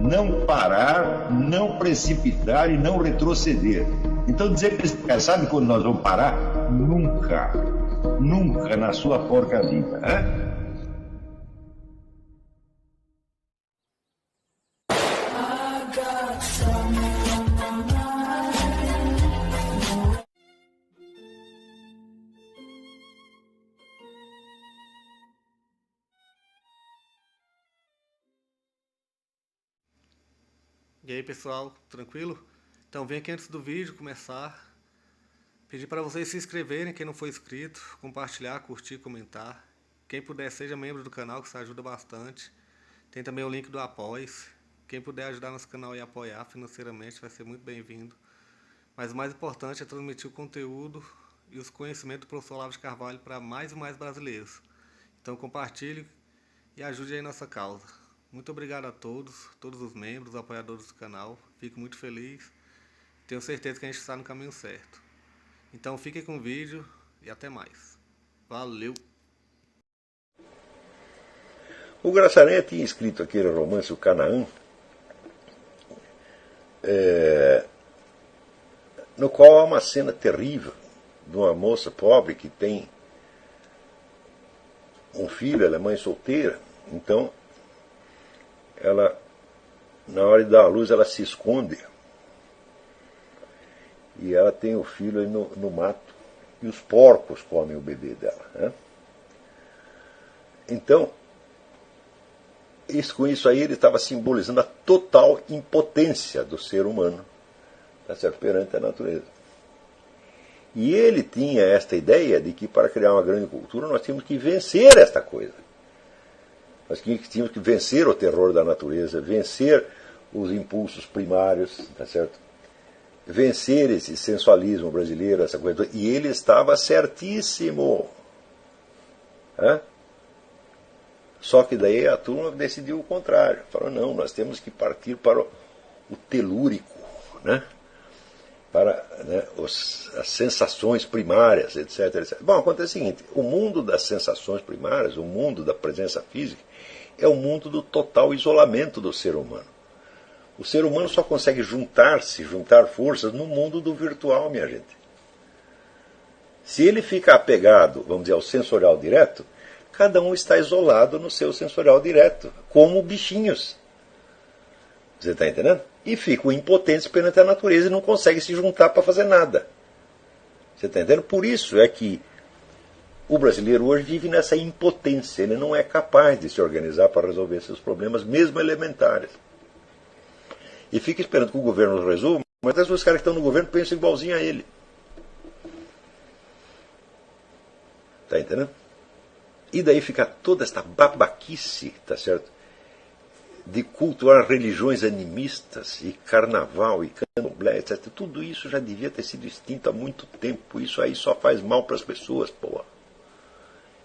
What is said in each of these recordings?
não parar, não precipitar e não retroceder. Então dizer para esse cara, sabe quando nós vamos parar? Nunca. Nunca na sua porca vida. Né? E aí pessoal, tranquilo? Então vem aqui antes do vídeo começar, pedir para vocês se inscreverem, quem não for inscrito, compartilhar, curtir, comentar. Quem puder seja membro do canal, que isso ajuda bastante. Tem também o link do Apoia-se. Quem puder ajudar nosso canal e apoiar financeiramente vai ser muito bem-vindo. Mas o mais importante é transmitir o conteúdo e os conhecimentos do professor Olavo de Carvalho para mais e mais brasileiros. Então compartilhe e ajude aí nossa causa. Muito obrigado a todos os membros, apoiadores do canal. Fico muito feliz. Tenho certeza que a gente está no caminho certo. Então fiquem com o vídeo e até mais. Valeu! O Graça Aranha tinha escrito aquele romance, O Canaã, no qual há uma cena terrível de uma moça pobre que tem um filho, ela é mãe solteira, então ela, na hora de dar a luz, ela se esconde e ela tem o filho aí no mato e os porcos comem o bebê dela, né? Então, com isso aí ele estava simbolizando a total impotência do ser humano, tá certo, perante a natureza. E ele tinha esta ideia de que para criar uma grande cultura nós tínhamos que vencer esta coisa. Nós tínhamos que vencer o terror da natureza, vencer os impulsos primários, tá certo? Vencer esse sensualismo brasileiro, essa coisa. E ele estava certíssimo. Né? Só que daí a turma decidiu o contrário. Falou, não, nós temos que partir para o telúrico, né? Para, né, as sensações primárias, etc, etc. Bom, acontece o seguinte, o mundo das sensações primárias, o mundo da presença física, é o mundo do total isolamento do ser humano. O ser humano só consegue juntar forças no mundo do virtual, minha gente. Se ele fica apegado, vamos dizer, ao sensorial direto, cada um está isolado no seu sensorial direto, como bichinhos. Você está entendendo? E ficam impotentes perante a natureza e não conseguem se juntar para fazer nada. Você está entendendo? Por isso é que o brasileiro hoje vive nessa impotência. Ele não é capaz de se organizar para resolver seus problemas, mesmo elementares. E fica esperando que o governo resolva, mas os caras que estão no governo pensam igualzinho a ele. Está entendendo? E daí fica toda esta babaquice, tá certo? De cultuar religiões animistas e carnaval e candomblé, etc. Tudo isso já devia ter sido extinto há muito tempo. Isso aí só faz mal para as pessoas, porra.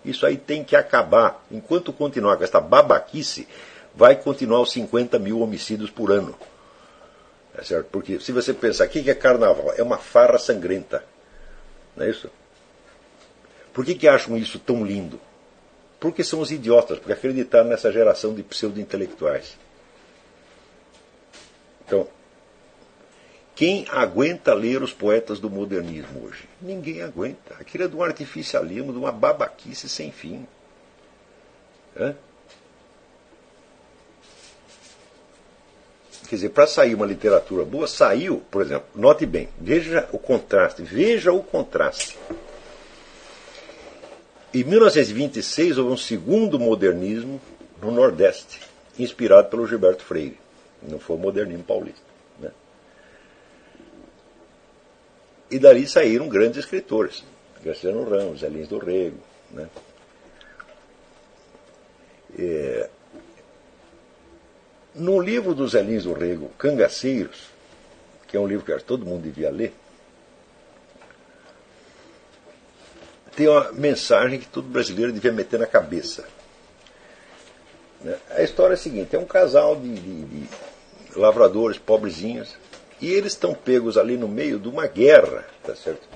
Isso aí tem que acabar. Enquanto continuar com esta babaquice, vai continuar os 50 mil homicídios por ano. É certo? Porque se você pensar, o que é carnaval? É uma farra sangrenta. Não é isso? Por que acham isso tão lindo? Porque são os idiotas, porque acreditaram nessa geração de pseudo-intelectuais. Então, quem aguenta ler os poetas do modernismo hoje? Ninguém aguenta. Aquilo é de um artificialismo, de uma babaquice sem fim. Quer dizer, para sair uma literatura boa, saiu, por exemplo, note bem, veja o contraste. Em 1926 houve um segundo modernismo no Nordeste, inspirado pelo Gilberto Freire. Não foi o modernismo paulista. Né? E dali saíram grandes escritores. Graciliano Ramos, Zé Lins do Rego. Né? No livro do Zé Lins do Rego, Cangaceiros, que é um livro que todo mundo devia ler, tem uma mensagem que todo brasileiro devia meter na cabeça. A história é a seguinte, é um casal de lavradores pobrezinhos, e eles estão pegos ali no meio de uma guerra, tá certo?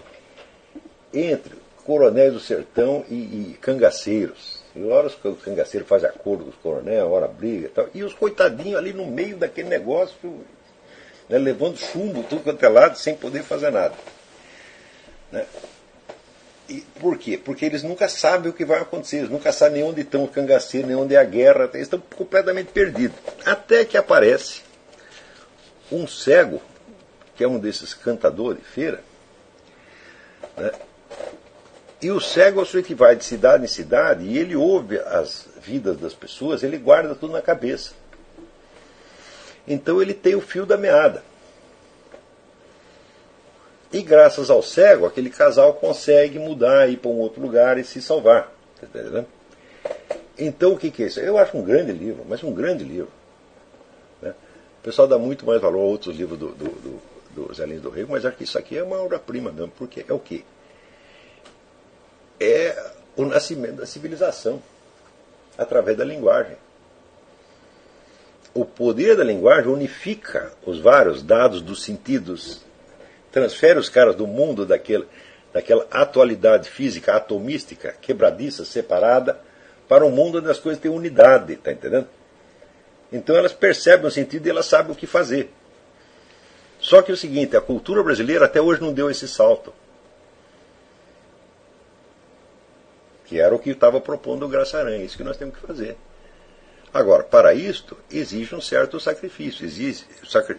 Entre coronéis do sertão e cangaceiros. E horas que o cangaceiro faz acordo com os coronéis, hora briga e tal. E os coitadinhos ali no meio daquele negócio, né, levando chumbo, tudo quanto é lado, sem poder fazer nada. Né? E por quê? Porque eles nunca sabem o que vai acontecer, eles nunca sabem nem onde estão os cangaceiros, nem onde é a guerra, eles estão completamente perdidos. Até que aparece um cego, que é um desses cantadores de feira, né? E o cego é o sujeito que vai de cidade em cidade e ele ouve as vidas das pessoas, ele guarda tudo na cabeça. Então ele tem o fio da meada. E graças ao cego, aquele casal consegue mudar, ir para um outro lugar e se salvar. Tá entendendo? Então o que é isso? Eu acho um grande livro, mas um grande livro. Né? O pessoal dá muito mais valor a outros livros do Zé Lins do Rego, mas acho que isso aqui é uma obra-prima mesmo, porque é o quê? É o nascimento da civilização através da linguagem. O poder da linguagem unifica os vários dados dos sentidos, transfere os caras do mundo daquela atualidade física atomística, quebradiça, separada, para um mundo onde as coisas têm unidade, está entendendo? Então elas percebem o sentido e elas sabem o que fazer. Só que é o seguinte, a cultura brasileira até hoje não deu esse salto. Que era o que estava propondo o Graça Aranha, isso que nós temos que fazer. Agora, para isto, exige um certo sacrifício.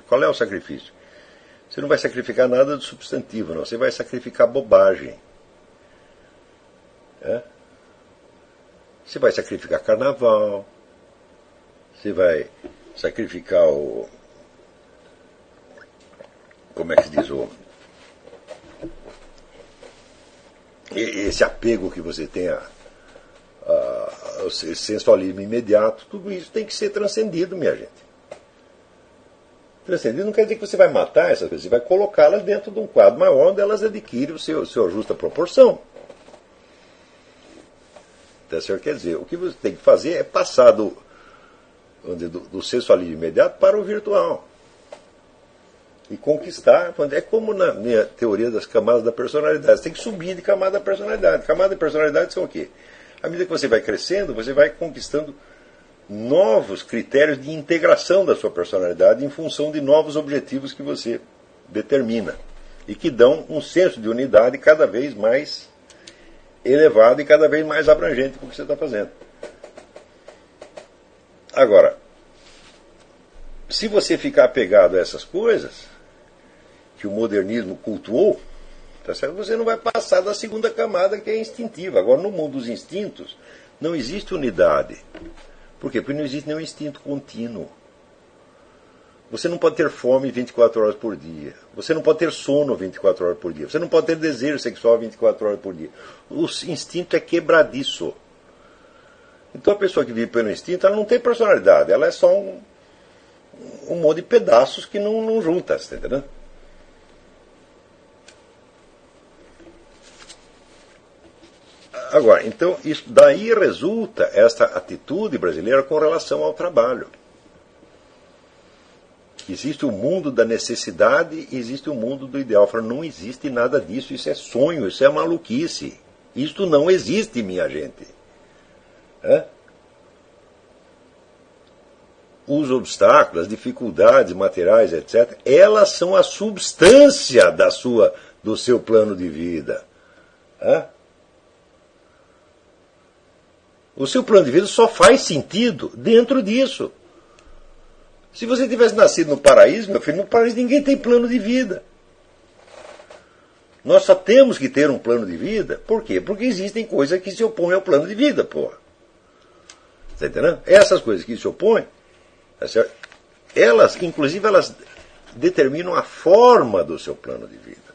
Qual é o sacrifício? Você não vai sacrificar nada do substantivo, não. Você vai sacrificar bobagem. É? Você vai sacrificar carnaval. Você vai sacrificar o... Como é que se diz? Esse apego que você tem ao sensualismo imediato, tudo isso tem que ser transcendido, minha gente. Transcendido não quer dizer que você vai matar essas coisas, você vai colocá-las dentro de um quadro maior onde elas adquirem sua justa proporção. Então, senhor, quer dizer, o que você tem que fazer é passar do sensualismo imediato para o virtual. E conquistar, é como na minha teoria das camadas da personalidade. Você tem que subir de camada da personalidade. Camada da personalidade são o quê? À medida que você vai crescendo, você vai conquistando novos critérios de integração da sua personalidade em função de novos objetivos que você determina. E que dão um senso de unidade cada vez mais elevado e cada vez mais abrangente com o que você está fazendo. Agora, se você ficar apegado a essas coisas que o modernismo cultuou, tá certo? Você não vai passar da segunda camada, que é instintiva. Agora, no mundo dos instintos, não existe unidade. Por quê? Porque não existe nenhum instinto contínuo. Você não pode ter fome 24 horas por dia. Você não pode ter sono 24 horas por dia. Você não pode ter desejo sexual 24 horas por dia. O instinto é quebradiço. Então, a pessoa que vive pelo instinto, ela não tem personalidade. Ela é só um monte de pedaços que não junta, está entendendo? Agora, então, isso daí resulta esta atitude brasileira com relação ao trabalho. Existe o mundo da necessidade e existe o mundo do ideal. Falo, não existe nada disso, isso é sonho, isso é maluquice. Isto não existe, minha gente. Os obstáculos, as dificuldades materiais, etc., elas são a substância do seu plano de vida. O seu plano de vida só faz sentido dentro disso. Se você tivesse nascido no paraíso, meu filho, no paraíso ninguém tem plano de vida. Nós só temos que ter um plano de vida. Por quê? Porque existem coisas que se opõem ao plano de vida, porra. Está entendendo? Essas coisas que se opõem, elas, inclusive, elas determinam a forma do seu plano de vida.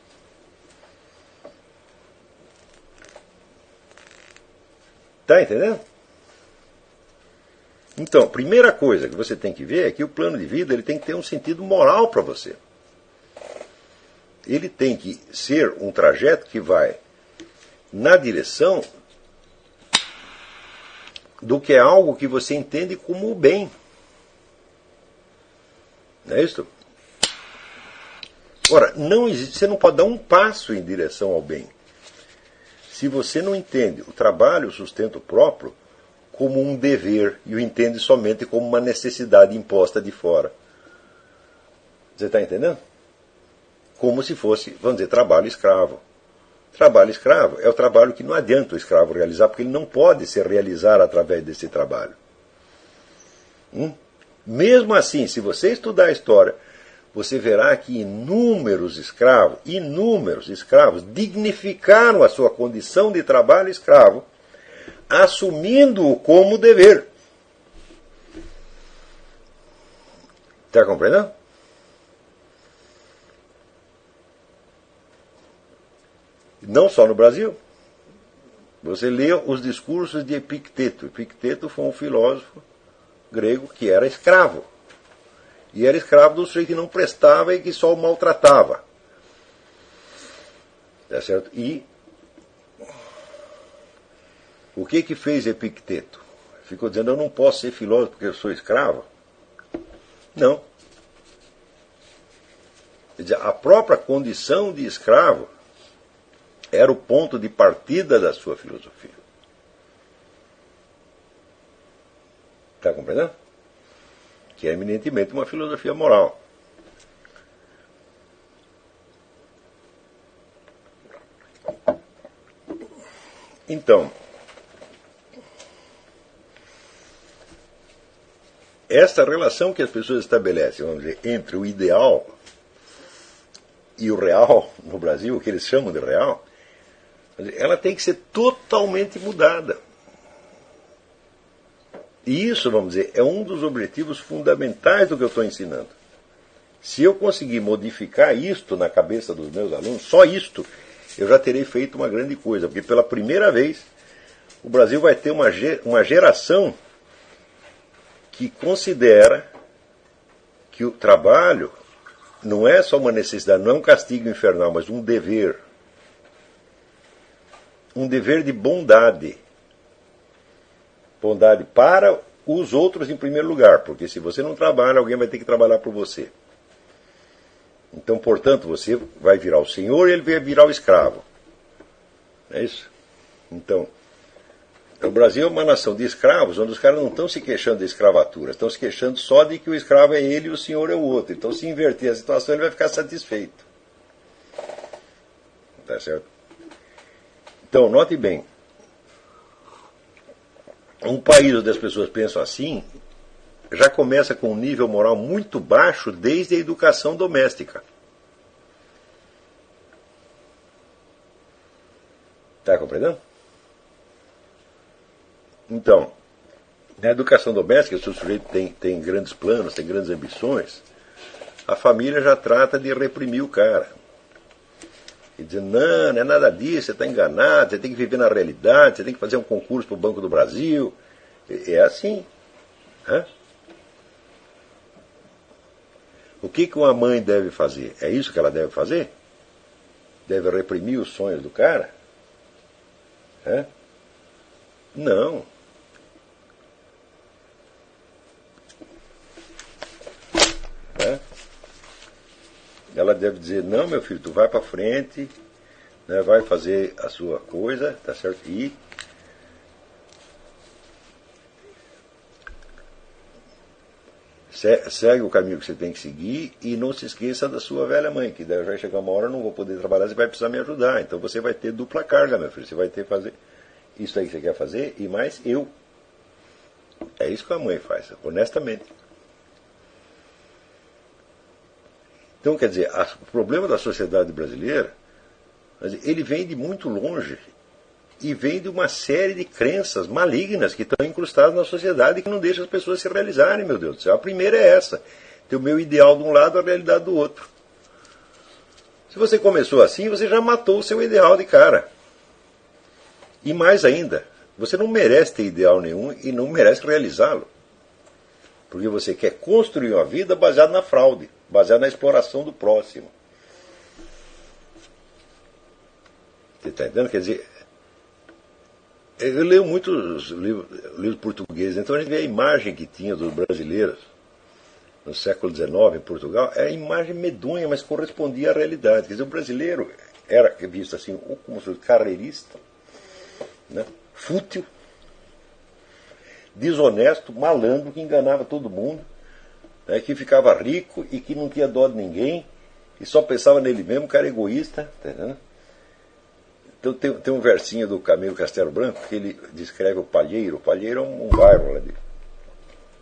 Está entendendo? Então, a primeira coisa que você tem que ver é que o plano de vida ele tem que ter um sentido moral para você. Ele tem que ser um trajeto que vai na direção do que é algo que você entende como o bem. Não é isso? Ora, não existe, você não pode dar um passo em direção ao bem. Se você não entende o trabalho, o sustento próprio, como um dever e o entende somente como uma necessidade imposta de fora. Você está entendendo? Como se fosse, vamos dizer, trabalho escravo. Trabalho escravo é o trabalho que não adianta o escravo realizar, porque ele não pode se realizar através desse trabalho. Mesmo assim, se você estudar a história, você verá que inúmeros escravos dignificaram a sua condição de trabalho escravo, assumindo-o como dever. Está compreendendo? Não só no Brasil. Você lê os discursos de Epicteto. Epicteto foi um filósofo grego que era escravo. E era escravo do sujeito que não prestava e que só o maltratava. Tá certo? E o que fez Epicteto? Ficou dizendo, eu não posso ser filósofo porque eu sou escravo? Não. Quer dizer, a própria condição de escravo era o ponto de partida da sua filosofia. Está compreendendo? Que é eminentemente uma filosofia moral. Então, essa relação que as pessoas estabelecem, vamos dizer, entre o ideal e o real no Brasil, o que eles chamam de real, ela tem que ser totalmente mudada. E isso, vamos dizer, é um dos objetivos fundamentais do que eu estou ensinando. Se eu conseguir modificar isto na cabeça dos meus alunos, só isto, eu já terei feito uma grande coisa, porque pela primeira vez o Brasil vai ter uma geração que considera que o trabalho não é só uma necessidade, não é um castigo infernal, mas um dever. Um dever de bondade. Bondade para os outros em primeiro lugar, porque se você não trabalha, alguém vai ter que trabalhar por você. Então, portanto, você vai virar o senhor e ele vai virar o escravo. É isso? Então, o Brasil é uma nação de escravos, onde os caras não estão se queixando de escravatura, estão se queixando só de que o escravo é ele e o senhor é o outro. Então, se inverter a situação, ele vai ficar satisfeito. Tá certo? Então, note bem, um país onde as pessoas pensam assim, já começa com um nível moral muito baixo desde a educação doméstica. Está compreendendo? Então, na educação doméstica, se o sujeito tem grandes planos, tem grandes ambições, a família já trata de reprimir o cara. E dizer, não é nada disso, você está enganado, você tem que viver na realidade, você tem que fazer um concurso para o Banco do Brasil. É assim. O que uma mãe deve fazer? É isso que ela deve fazer? Deve reprimir os sonhos do cara? Não. Ela deve dizer, não, meu filho, tu vai para frente, né, vai fazer a sua coisa, tá certo? E segue o caminho que você tem que seguir e não se esqueça da sua velha mãe, que daí vai chegar uma hora, eu não vou poder trabalhar, você vai precisar me ajudar. Então você vai ter dupla carga, meu filho. Você vai ter que fazer isso aí que você quer fazer e mais eu. É isso que a mãe faz, honestamente. Então, quer dizer, o problema da sociedade brasileira, ele vem de muito longe e vem de uma série de crenças malignas que estão incrustadas na sociedade e que não deixam as pessoas se realizarem, meu Deus do céu. A primeira é essa, ter o meu ideal de um lado e a realidade do outro. Se você começou assim, você já matou o seu ideal de cara. E mais ainda, você não merece ter ideal nenhum e não merece realizá-lo. Porque você quer construir uma vida baseada na fraude, baseada na exploração do próximo. Você está entendendo? Quer dizer, eu leio muitos livros portugueses, então a gente vê a imagem que tinha dos brasileiros no século XIX em Portugal, era imagem medonha, mas correspondia à realidade. Quer dizer, o brasileiro era visto assim, ou como carreirista, né, fútil, desonesto, malandro, que enganava todo mundo, né, que ficava rico e que não tinha dó de ninguém, e só pensava nele mesmo, cara egoísta. Tá entendendo? Então tem um versinho do Camilo Castelo Branco que ele descreve o Palheiro. O Palheiro é um bairro lá de,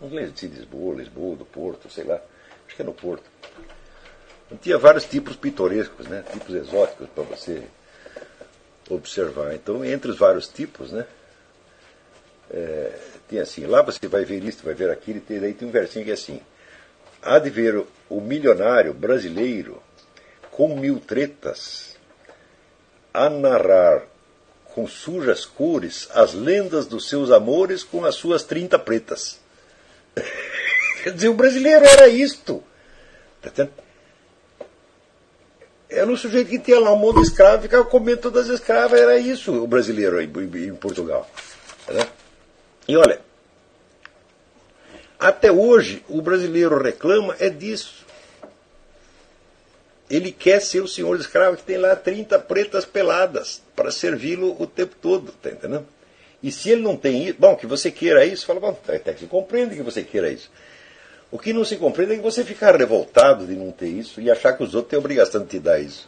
não sei se Lisboa, do Porto, sei lá, acho que é no Porto. Tinha vários tipos pitorescos, né, tipos exóticos para você observar. Então, entre os vários tipos, né, tem assim, lá você vai ver isso, vai ver aquilo, e daí tem um versinho que é assim: há de ver o milionário brasileiro com 1000 tretas a narrar com sujas cores as lendas dos seus amores com as suas 30 pretas. Quer dizer, o brasileiro era isto. Tá entendendo? Era um sujeito que tinha lá um monte de escravo e ficava comendo todas as escravas. Era isso o brasileiro em Portugal. Né? E olha, até hoje o brasileiro reclama é disso. Ele quer ser o senhor escravo que tem lá 30 pretas peladas para servi-lo o tempo todo. Tá entendendo? E se ele não tem isso, bom, que você queira isso, fala, bom, até que se compreende que você queira isso. O que não se compreende é que você ficar revoltado de não ter isso e achar que os outros têm a obrigação de te dar isso.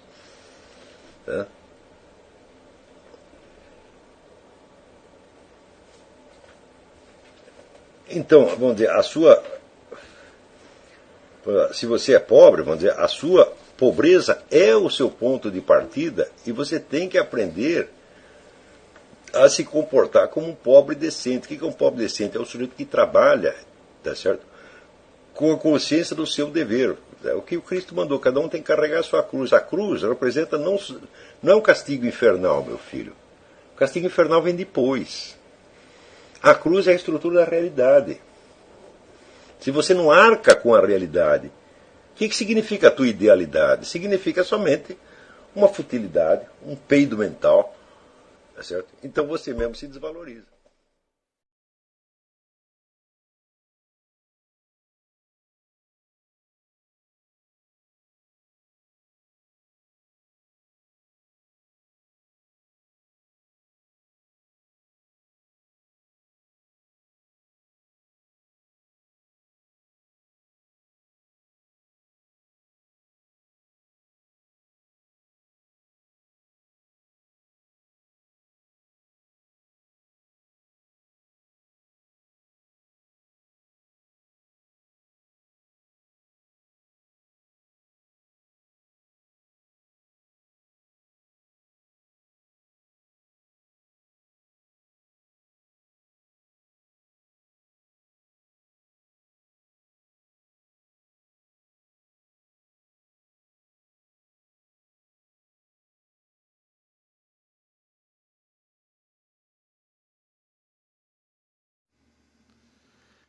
Tá? Então, vamos dizer, se você é pobre, vamos dizer, a sua pobreza é o seu ponto de partida e você tem que aprender a se comportar como um pobre decente. O que é um pobre decente? É o sujeito que trabalha, tá certo? Com a consciência do seu dever. O que o Cristo mandou, cada um tem que carregar a sua cruz. A cruz representa não é um castigo infernal, meu filho. O castigo infernal vem depois. A cruz é a estrutura da realidade. Se você não arca com a realidade, o que significa a tua idealidade? Significa somente uma futilidade, um peido mental. Tá certo? Então você mesmo se desvaloriza.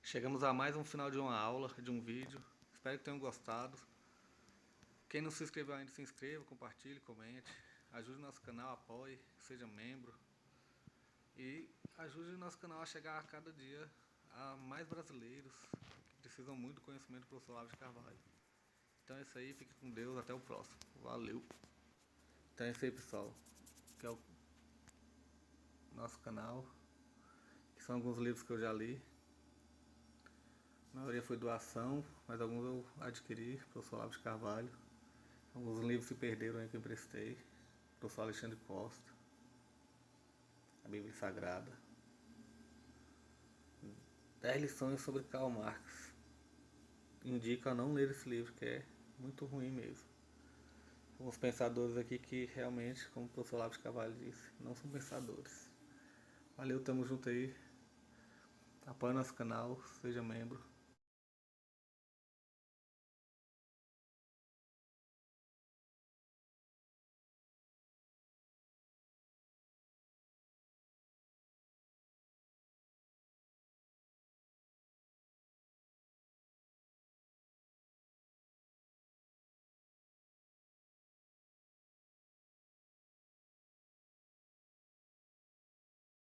Chegamos a mais um final de uma aula, de um vídeo. Espero que tenham gostado. Quem não se inscreveu ainda, se inscreva, compartilhe, comente. Ajude o nosso canal, apoie, seja membro. E ajude o nosso canal a chegar a cada dia a mais brasileiros que precisam muito do conhecimento do professor Olavo de Carvalho. Então é isso aí, fique com Deus, até o próximo. Valeu! Então é isso aí, pessoal. Que é o nosso canal. Que são alguns livros que eu já li. A maioria foi doação, mas alguns eu adquiri, professor Olavo de Carvalho. Alguns livros se perderam aí que eu emprestei. Professor Alexandre Costa. A Bíblia Sagrada. 10 lições sobre Karl Marx. Indico a não ler esse livro, que é muito ruim mesmo. Alguns pensadores aqui que realmente, como o professor Olavo de Carvalho disse, não são pensadores. Valeu, tamo junto aí. Apoie nosso canal, seja membro.